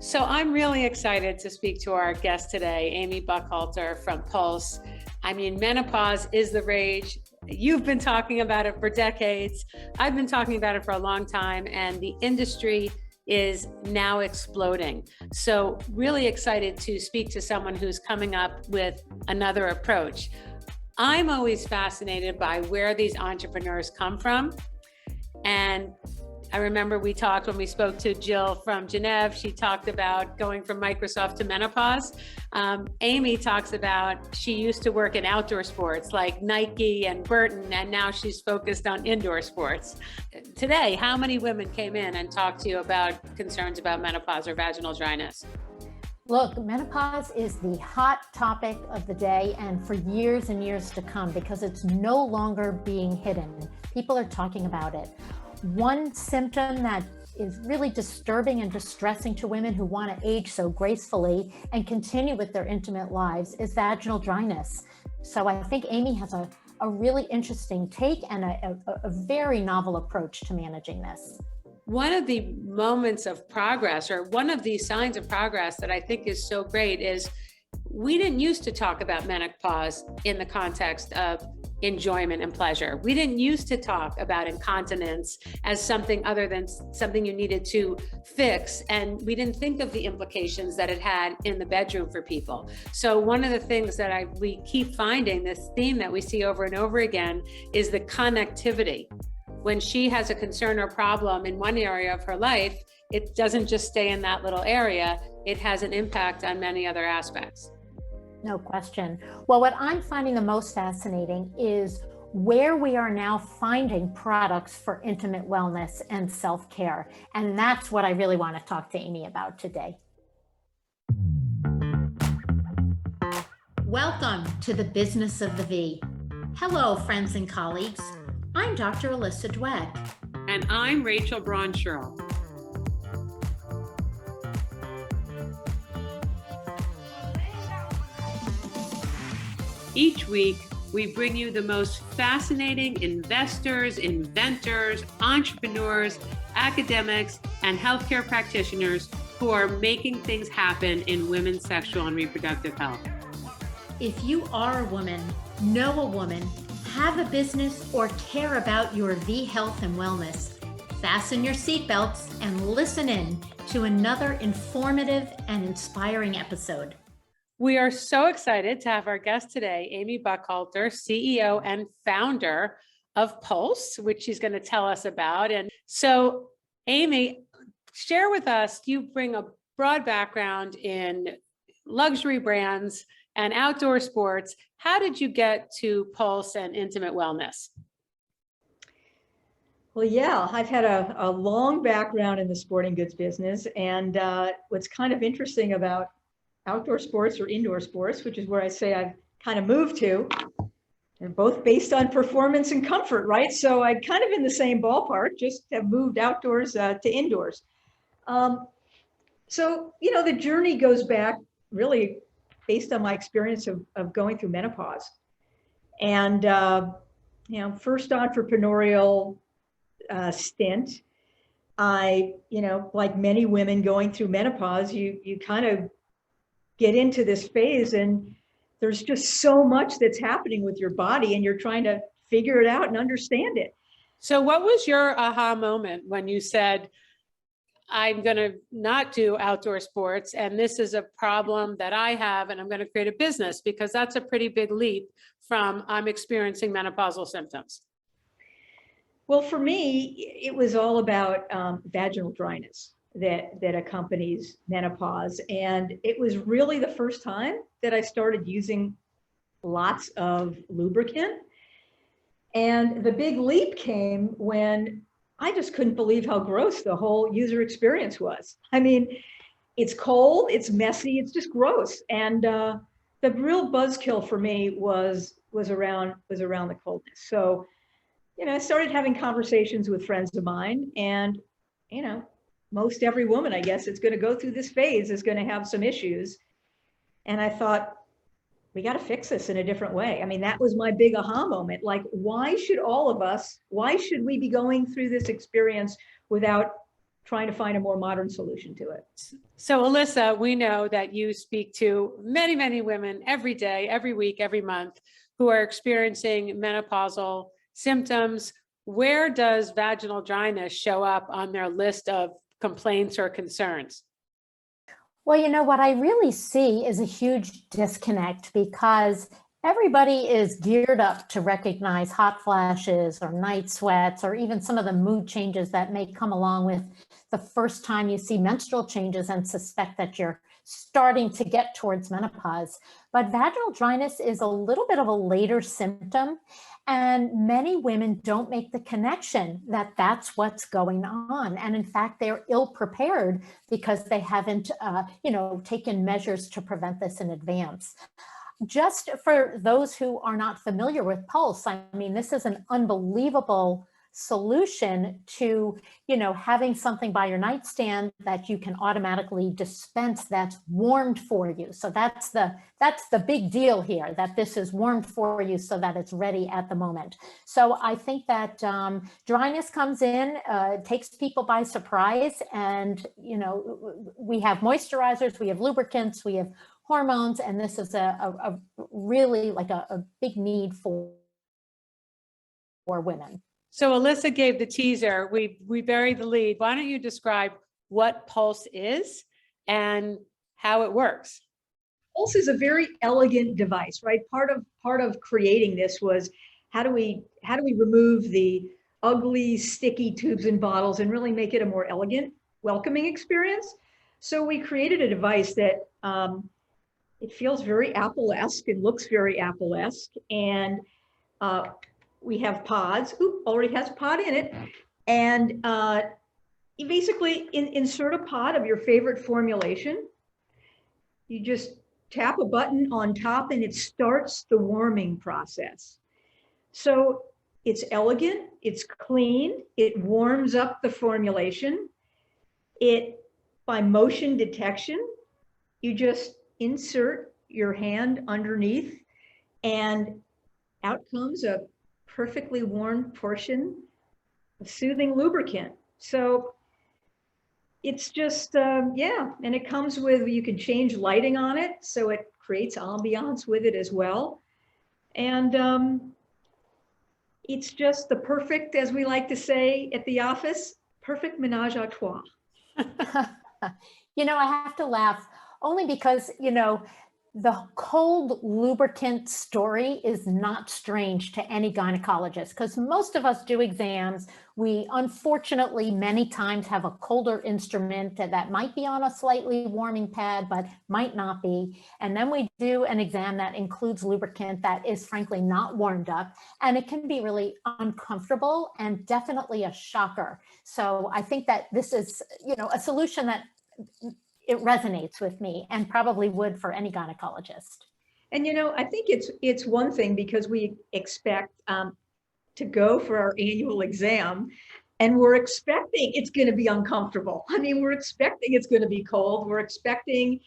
So I'm really excited to speak to our guest today, Amy Buckalter from Pulse. I mean, menopause is the rage. You've been talking about it for decades. I've been talking about it for a long time, and the industry is now exploding. So really excited to speak to someone who's coming up with another approach. I'm always fascinated by where these entrepreneurs come from. And I remember we talked when we spoke to Jill from Genève. She talked about going from Microsoft to menopause. Amy talks about she used to work in outdoor sports like Nike and Burton, and now she's focused on indoor sports. Today, how many women came in and talked to you about concerns about menopause or vaginal dryness? Look, menopause is the hot topic of the day and for years and years to come because it's no longer being hidden. People are talking about it. One symptom that is really disturbing and distressing to women who want to age so gracefully and continue with their intimate lives is vaginal dryness. So I think Amy has a really interesting take and a very novel approach to managing this. One of the moments of progress, or one of the signs of progress that I think is so great, is we didn't used to talk about menopause in the context of enjoyment and pleasure. We didn't used to talk about incontinence as something other than something you needed to fix. And we didn't think of the implications that it had in the bedroom for people. So one of the things that we keep finding, this theme that we see over and over again, is the connectivity. When she has a concern or problem in one area of her life, it doesn't just stay in that little area. It has an impact on many other aspects. No question. Well, what I'm finding the most fascinating is where we are now finding products for intimate wellness and self-care. And that's what I really want to talk to Amy about today. Welcome to the Business of the V. Hello, friends and colleagues. I'm Dr. Alyssa Dweck. And I'm Rachel Braunschurl. Each week, we bring you the most fascinating investors, inventors, entrepreneurs, academics, and healthcare practitioners who are making things happen in women's sexual and reproductive health. If you are a woman, know a woman, have a business, or care about your V health and wellness, fasten your seatbelts and listen in to another informative and inspiring episode. We are so excited to have our guest today, Amy Buckalter, CEO and founder of Pulse, which she's going to tell us about. And so, Amy, share with us, you bring a broad background in luxury brands and outdoor sports. How did you get to Pulse and intimate wellness? Well, yeah, I've had a long background in the sporting goods business. And what's kind of interesting about outdoor sports or indoor sports, which is where I say I've kind of moved to, they're both based on performance and comfort, right? So I'm kind of in the same ballpark, just have moved outdoors to indoors. So, the journey goes back really based on my experience of going through menopause. And, first entrepreneurial stint, I, like many women going through menopause, you kind of get into this phase and there's just so much that's happening with your body and you're trying to figure it out and understand it. So what was your aha moment when you said, I'm going to not do outdoor sports and this is a problem that I have and I'm going to create a business? Because that's a pretty big leap from I'm experiencing menopausal symptoms. Well, for me, it was all about vaginal dryness that accompanies menopause. And it was really the first time that I started using lots of lubricant. And the big leap came when I just couldn't believe how gross the whole user experience was. I mean, it's cold, it's messy, it's just gross. And the real buzzkill for me was around the coldness. So, I started having conversations with friends of mine, and most every woman, I guess, that's going to go through this phase is going to have some issues. And I thought, we got to fix this in a different way. I mean, that was my big aha moment. Like, why should we be going through this experience without trying to find a more modern solution to it. So Alyssa, we know that you speak to many, many women every day, every week, every month who are experiencing menopausal symptoms. Where does vaginal dryness show up on their list of complaints or concerns? Well, you know, what I really see is a huge disconnect because everybody is geared up to recognize hot flashes or night sweats or even some of the mood changes that may come along with the first time you see menstrual changes and suspect that you're starting to get towards menopause. But vaginal dryness is a little bit of a later symptom. And many women don't make the connection that that's what's going on. And in fact, they're ill prepared because they haven't, taken measures to prevent this in advance. Just for those who are not familiar with Pulse, I mean, this is an unbelievable solution to, having something by your nightstand that you can automatically dispense that's warmed for you. So that's the big deal here, that this is warmed for you so that it's ready at the moment. So I think that dryness comes in, takes people by surprise. And, we have moisturizers, we have lubricants, we have hormones, and this is a really like a big need for women. So Alyssa gave the teaser. We buried the lead. Why don't you describe what Pulse is and how it works? Pulse is a very elegant device, right? Part of creating this was how do we remove the ugly, sticky tubes and bottles and really make it a more elegant, welcoming experience? So we created a device that it feels very Apple-esque and looks very Apple-esque, and we have pods. Oop, already has a pod in it. And you basically insert a pod of your favorite formulation. You just tap a button on top and it starts the warming process. So it's elegant, it's clean, it warms up the formulation. By motion detection, you just insert your hand underneath and out comes a perfectly warmed portion of soothing lubricant. So it's just, and it comes with, you can change lighting on it, so it creates ambiance with it as well. And it's just the perfect, as we like to say at the office, perfect menage a trois. I have to laugh only because, the cold lubricant story is not strange to any gynecologist because most of us do exams. We unfortunately many times have a colder instrument that might be on a slightly warming pad, but might not be. And then we do an exam that includes lubricant that is frankly not warmed up. And it can be really uncomfortable and definitely a shocker. So I think that this is, a solution that it resonates with me and probably would for any gynecologist. And I think it's one thing because we expect to go for our annual exam and we're expecting it's going to be uncomfortable. I mean, we're expecting it's going to be cold. We're expecting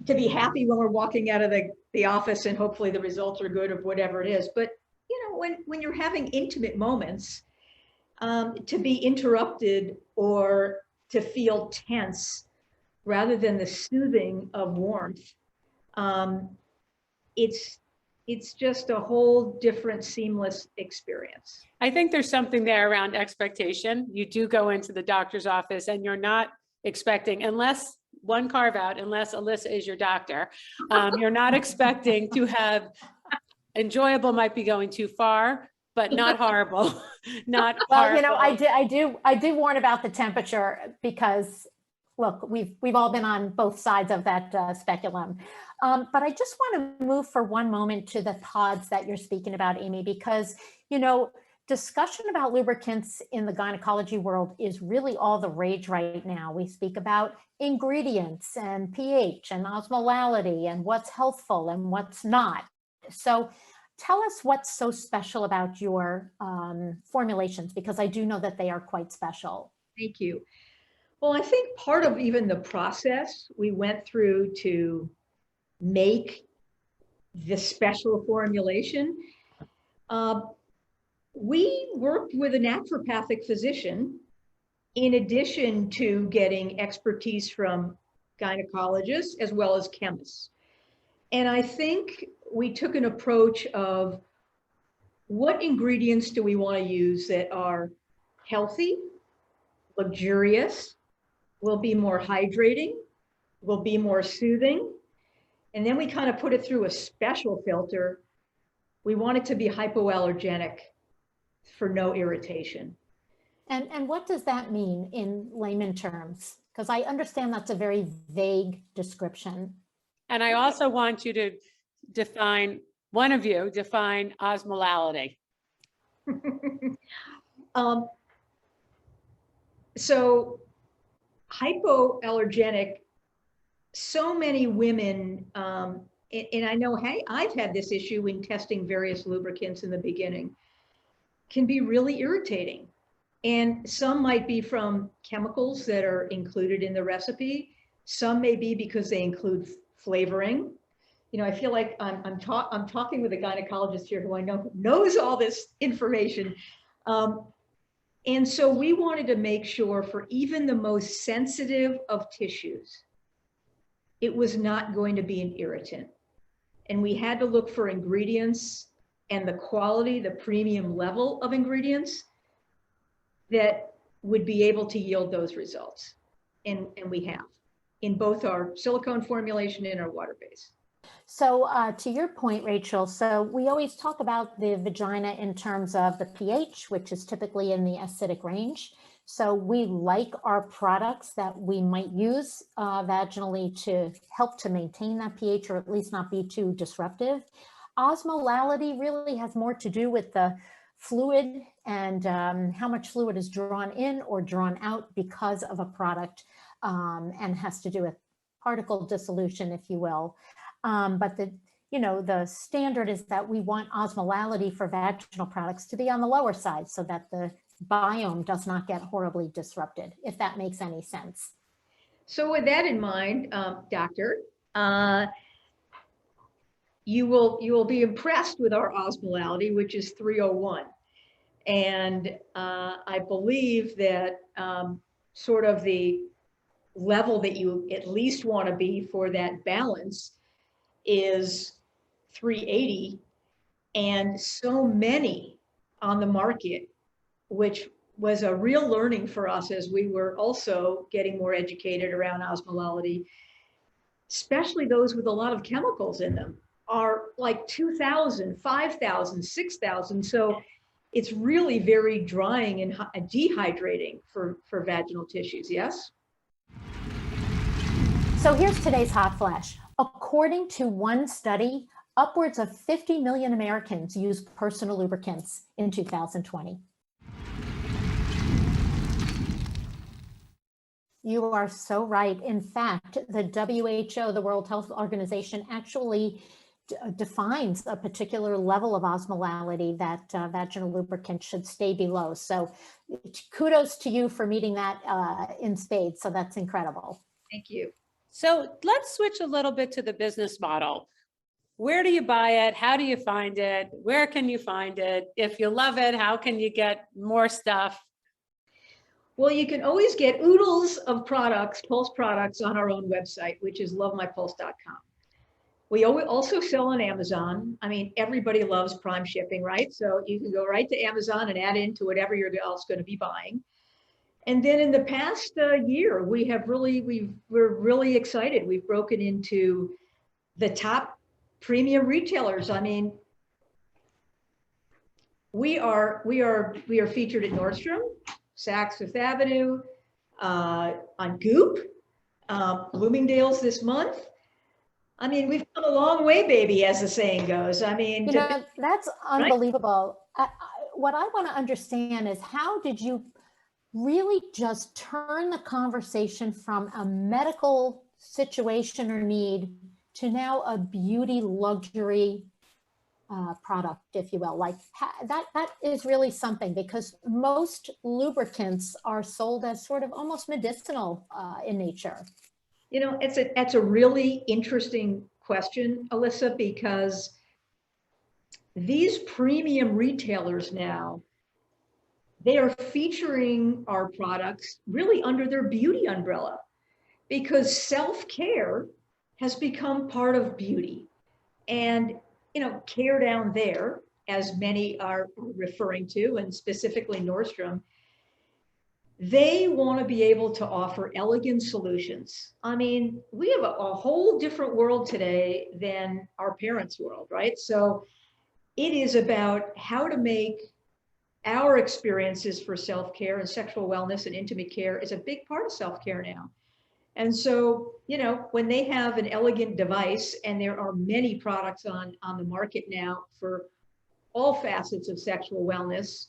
to be happy when we're walking out of the office and hopefully the results are good of whatever it is. But when you're having intimate moments, to be interrupted or to feel tense rather than the soothing of warmth. It's just a whole different seamless experience. I think there's something there around expectation. You do go into the doctor's office and you're not expecting, unless one carve out, unless Alyssa is your doctor, you're not expecting to have enjoyable, might be going too far, but not horrible. Not well, horrible. I do warn about the temperature because, look, we've all been on both sides of that speculum. But I just want to move for one moment to the pods that you're speaking about, Amy, because discussion about lubricants in the gynecology world is really all the rage right now. We speak about ingredients and pH and osmolality and what's healthful and what's not. So tell us what's so special about your formulations, because I do know that they are quite special. Thank you. Well, I think part of even the process we went through to make this special formulation, we worked with a naturopathic physician in addition to getting expertise from gynecologists as well as chemists. And I think we took an approach of what ingredients do we want to use that are healthy, luxurious, will be more hydrating, will be more soothing. And then we kind of put it through a special filter. We want it to be hypoallergenic for no irritation. And what does that mean in layman terms? Because I understand that's a very vague description. And I also want you to define, one of you define osmolality. So hypoallergenic, so many women, and I know, hey, I've had this issue in testing various lubricants in the beginning, can be really irritating. And some might be from chemicals that are included in the recipe. Some may be because they include flavoring. You know, I feel like I'm talking with a gynecologist here who I know knows all this information. And so we wanted to make sure for even the most sensitive of tissues, it was not going to be an irritant. And we had to look for ingredients and the quality, the premium level of ingredients that would be able to yield those results. And we have in both our silicone formulation and our water base. So to your point, Rachel, so we always talk about the vagina in terms of the pH, which is typically in the acidic range. So we like our products that we might use vaginally to help to maintain that pH, or at least not be too disruptive. Osmolality really has more to do with the fluid and how much fluid is drawn in or drawn out because of a product, and has to do with particle dissolution, if you will. But the standard is that we want osmolality for vaginal products to be on the lower side so that the biome does not get horribly disrupted, if that makes any sense. So with that in mind, doctor, you will be impressed with our osmolality, which is 301. And I believe that sort of the level that you at least want to be for that balance is 380. And so many on the market, which was a real learning for us as we were also getting more educated around osmolality, especially those with a lot of chemicals in them, are like 2,000, 5,000, 6,000. So it's really very drying and dehydrating for vaginal tissues, yes? So here's today's hot flash. According to one study, upwards of 50 million Americans used personal lubricants in 2020. You are so right. In fact, the WHO, the World Health Organization, actually defines a particular level of osmolality that vaginal lubricant should stay below. So kudos to you for meeting that in spades. So that's incredible. Thank you. So let's switch a little bit to the business model. Where do you buy it? How do you find it? Where can you find it? If you love it, how can you get more stuff? Well, you can always get oodles of products, Pulse products, on our own website, which is lovemypulse.com. We also sell on Amazon. I mean, everybody loves Prime shipping, right? So you can go right to Amazon and add into whatever you're else going to be buying. And then in the past year, we're really excited. We've broken into the top premium retailers. I mean, we are featured at Nordstrom, Saks Fifth Avenue, on Goop, Bloomingdale's this month. I mean, we've come a long way, baby, as the saying goes. I mean, that's unbelievable. Right? What I want to understand is, how did you really just turn the conversation from a medical situation or need to now a beauty luxury product, if you will? Like that is really something, because most lubricants are sold as sort of almost medicinal in nature. You know, it's a really interesting question, Alyssa, because these premium retailers now, they are featuring our products really under their beauty umbrella, because self-care has become part of beauty. And, care down there, as many are referring to, and specifically Nordstrom, they want to be able to offer elegant solutions. I mean, we have a whole different world today than our parents' world, right? So it is about how to make our experiences for self-care and sexual wellness and intimate care is a big part of self-care now. And so, when they have an elegant device, and there are many products on the market now for all facets of sexual wellness,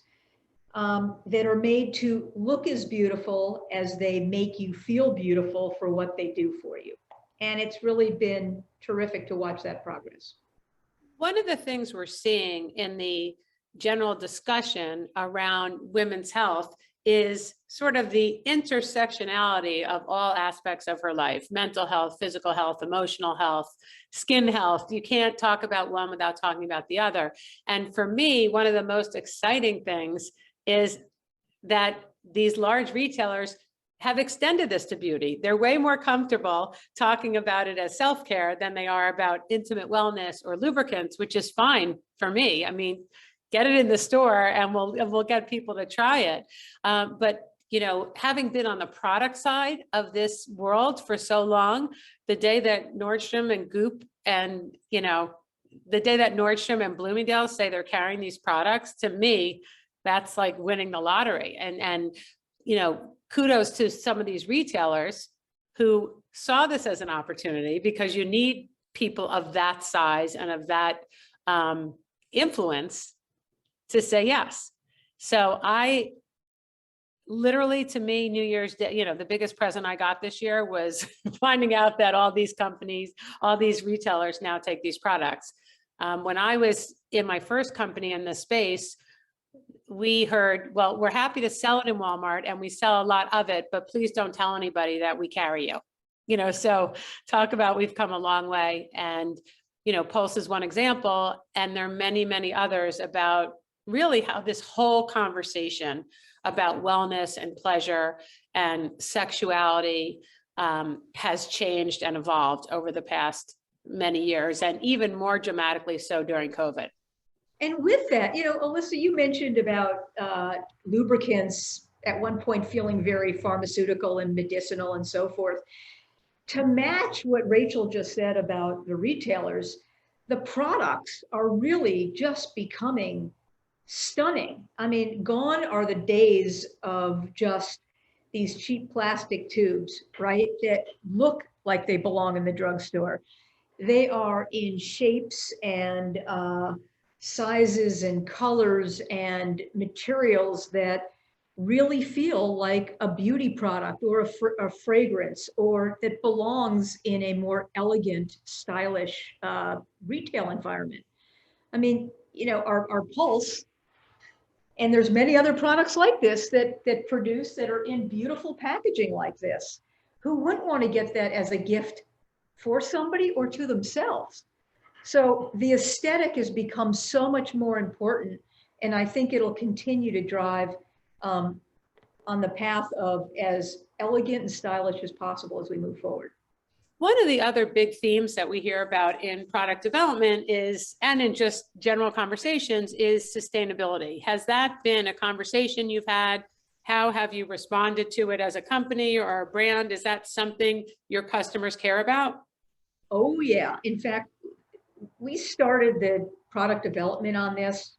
that are made to look as beautiful as they make you feel beautiful for what they do for you. And it's really been terrific to watch that progress. One of the things we're seeing in the general discussion around women's health is sort of the intersectionality of all aspects of her life: mental health, physical health, emotional health, skin health. You can't talk about one without talking about the other. And for me, one of the most exciting things is that these large retailers have extended this to beauty. They're way more comfortable talking about it as self-care than they are about intimate wellness or lubricants, which is fine for me. I mean, get it in the store and we'll get people to try it. But having been on the product side of this world for so long, the day that Nordstrom and Goop and, the day that Nordstrom and Bloomingdale say they're carrying these products, to me, that's like winning the lottery. And kudos to some of these retailers who saw this as an opportunity, because you need people of that size and of that influence to say yes. So I literally, to me, New Year's Day, the biggest present I got this year was finding out that all these companies, all these retailers now take these products. When I was in my first company in this space, we heard, well, we're happy to sell it in Walmart and we sell a lot of it, but please don't tell anybody that we carry you. So talk about, we've come a long way. And, Pulse is one example, and there are many, many others about really how this whole conversation about wellness and pleasure and sexuality has changed and evolved over the past many years, and even more dramatically so during COVID. And with that, Alyssa, you mentioned about lubricants at one point feeling very pharmaceutical and medicinal and so forth. To match what Rachel just said about the retailers, the products are really just becoming stunning. I mean, gone are the days of just these cheap plastic tubes, right, that look like they belong in the drugstore. They are in shapes and sizes and colors and materials that really feel like a beauty product or a fragrance, or that belongs in a more elegant, stylish retail environment. I mean, our Pulse, and there's many other products like this that produce, that are in beautiful packaging like this. Who wouldn't want to get that as a gift for somebody or to themselves? So the aesthetic has become so much more important, and I think it'll continue to drive on the path of as elegant and stylish as possible as we move forward. One of the other big themes that we hear about in product development is, and in just general conversations, is sustainability. Has that been a conversation you've had? How have you responded to it as a company or a brand? Is that something your customers care about? Oh yeah. In fact, we started the product development on this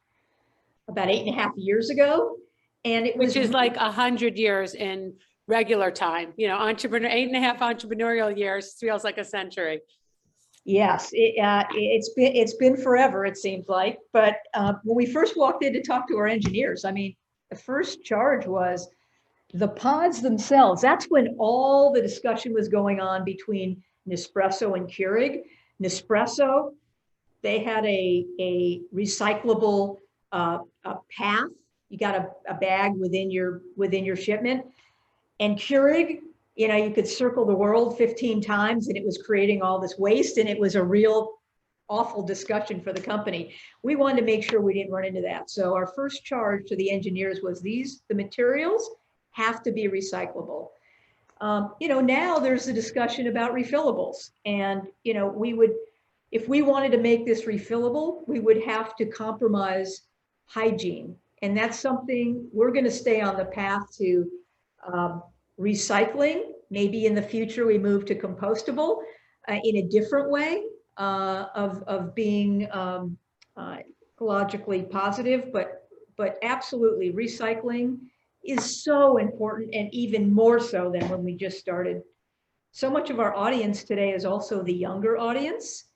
about 8.5 years ago. And it was— Which is like 100 years in regular time, 8.5 entrepreneurial years feels like a century. Yes, it's been forever, it seems like. But when we first walked in to talk to our engineers, I mean, the first charge was the pods themselves. That's when all the discussion was going on between Nespresso and Keurig. Nespresso, they had a recyclable a path. You got a bag within your shipment. And Keurig, you could circle the world 15 times and it was creating all this waste, and it was a real awful discussion for the company. We wanted to make sure we didn't run into that. So our first charge to the engineers was the materials have to be recyclable. Now there's a discussion about refillables, and if we wanted to make this refillable, we would have to compromise hygiene, and that's something we're going to stay on the path to recycling. Maybe in the future we move to compostable in a different way of being ecologically positive, but absolutely recycling is so important, and even more so than when we just started. So much of our audience today is also the younger audience,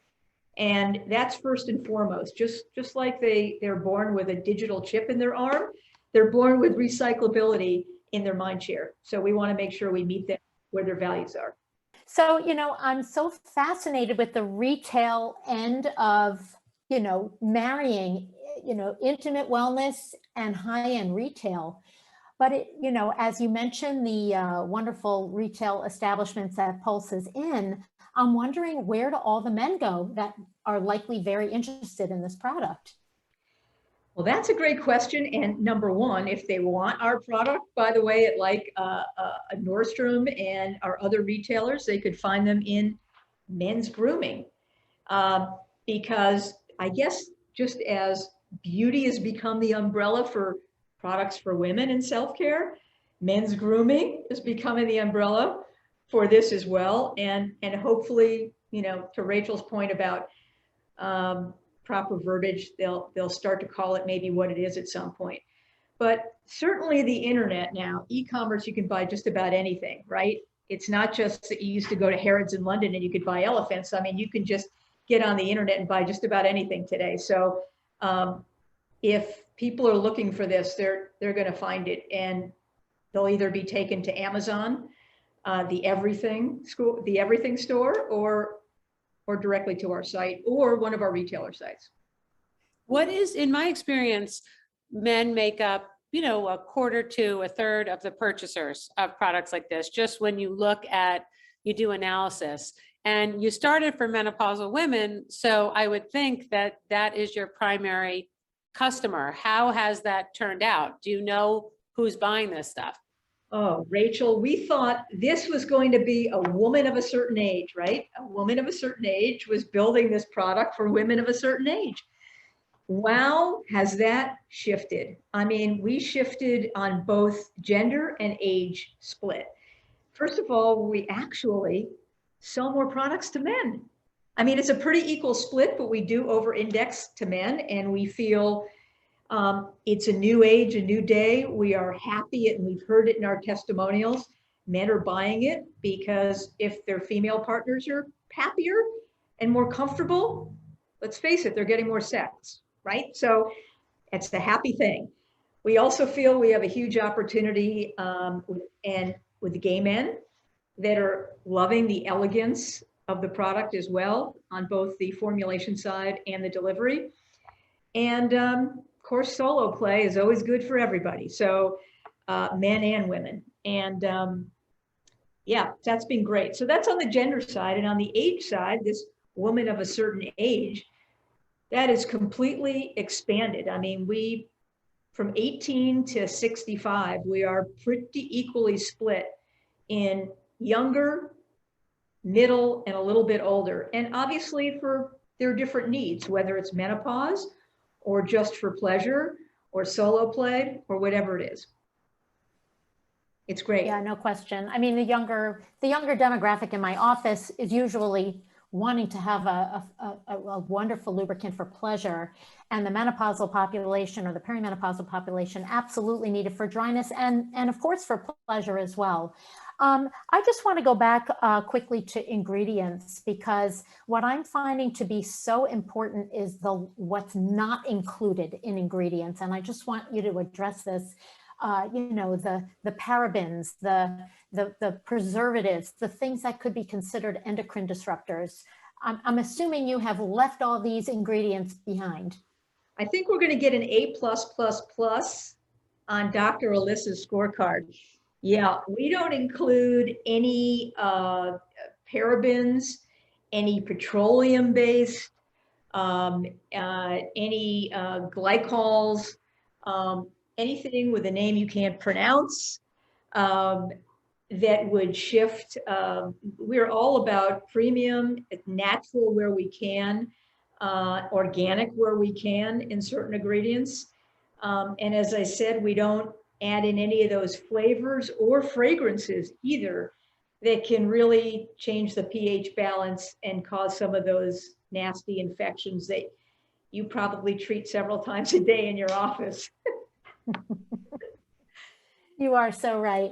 and that's first and foremost. Just like they're born with a digital chip in their arm, they're born with recyclability in their mind share. So we want to make sure we meet them where their values are. So, I'm so fascinated with the retail end of, marrying, intimate wellness and high-end retail. But as you mentioned, the wonderful retail establishments that Pulse is in, I'm wondering, where do all the men go that are likely very interested in this product? Well, that's a great question. And number one, if they want our product, by the way, at like a Nordstrom and our other retailers, they could find them in men's grooming. Because I guess just as beauty has become the umbrella for products for women in self-care, men's grooming is becoming the umbrella for this as well. And hopefully, to Rachel's point about proper verbiage, they'll start to call it maybe what it is at some point. But certainly the internet now, e-commerce, you can buy just about anything, right? It's not just that you used to go to Harrods in London and you could buy elephants. I mean, you can just get on the internet and buy just about anything today. So if people are looking for this, they're going to find it, and they'll either be taken to Amazon, the Everything store, or directly to our site or one of our retailer sites. What is, in my experience, men make up, a quarter to a third of the purchasers of products like this, just when you do analysis. And you started for menopausal women, so I would think that that is your primary customer. How has that turned out? Do you know who's buying this stuff? Oh, Rachel, we thought this was going to be a woman of a certain age, right? A woman of a certain age was building this product for women of a certain age. Wow, has that shifted? I mean, we shifted on both gender and age split. First of all, we actually sell more products to men. I mean, it's a pretty equal split, but we do over-index to men, and we feel it's a new age, a new day. We are happy, and we've heard it in our testimonials. Men are buying it because if their female partners are happier and more comfortable, let's face it, they're getting more sex, right? So it's a happy thing. We also feel we have a huge opportunity with gay men that are loving the elegance of the product as well, on both the formulation side and the delivery. And of course, solo play is always good for everybody. So men and women. And yeah, that's been great. So that's on the gender side. And on the age side, this woman of a certain age, that is completely expanded. I mean, from 18 to 65, we are pretty equally split in younger, middle, and a little bit older. And obviously for their different needs, whether it's menopause or just for pleasure or solo play or whatever it is. It's great. Yeah, no question. I mean, the younger demographic in my office is usually wanting to have a wonderful lubricant for pleasure, and the menopausal population or the perimenopausal population absolutely need it for dryness and of course for pleasure as well. I just want to go back quickly to ingredients, because what I'm finding to be so important is what's not included in ingredients, and I just want you to address this. The parabens, the preservatives, the things that could be considered endocrine disruptors. I'm assuming you have left all these ingredients behind. I think we're going to get an A+++ on Dr. Alyssa's scorecard. Yeah, we don't include any parabens, any petroleum-based any glycols, anything with a name you can't pronounce, that would shift. We're all about premium, natural where we can, organic where we can in certain ingredients. And as I said, we don't add in any of those flavors or fragrances either that can really change the pH balance and cause some of those nasty infections that you probably treat several times a day in your office. You are so right.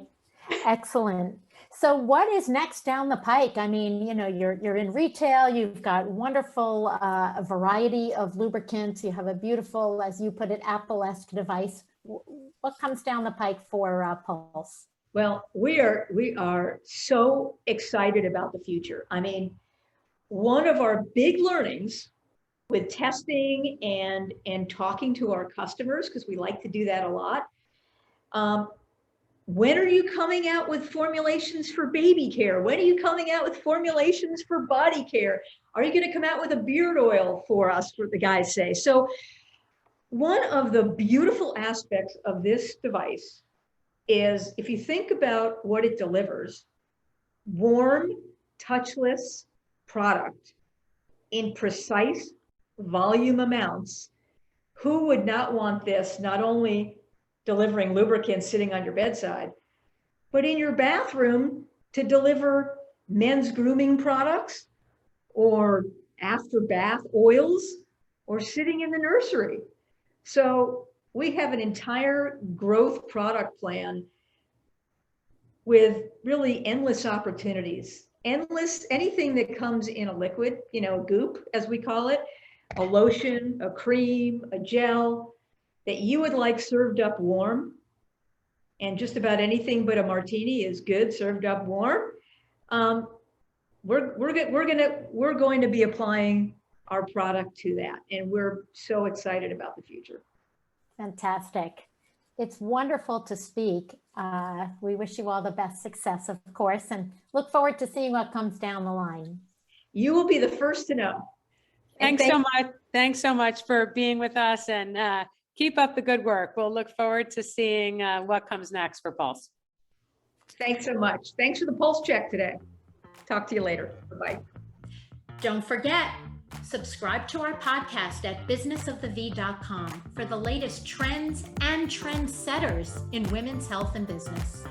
Excellent. So what is next down the pike? I mean, you know, you're in retail, you've got wonderful variety of lubricants, you have a beautiful, as you put it, Apple-esque device. What comes down the pike for Pulse? Well, we are so excited about the future. I mean, one of our big learnings with testing and talking to our customers, because we like to do that a lot, when are you coming out with formulations for baby care? When are you coming out with formulations for body care? Are you going to come out with a beard oil for us, for the guys say? So one of the beautiful aspects of this device is, if you think about what it delivers, warm, touchless product in precise volume amounts. Who would not want this, not only delivering lubricants sitting on your bedside, but in your bathroom to deliver men's grooming products or after bath oils or sitting in the nursery. So we have an entire growth product plan with really endless opportunities, endless, anything that comes in a liquid, you know, goop, as we call it, a lotion, a cream, a gel, that you would like served up warm, and just about anything but a martini is good served up warm. We're going to be applying our product to that, and we're so excited about the future. Fantastic. It's wonderful to speak. We wish you all the best success, of course, and look forward to seeing what comes down the line. You will be the first to know. Thanks so much. Thanks so much for being with us, and keep up the good work. We'll look forward to seeing what comes next for Pulse. Thanks so much. Thanks for the pulse check today. Talk to you later. Bye-bye. Don't forget, subscribe to our podcast at businessofthev.com for the latest trends and trendsetters in women's health and business.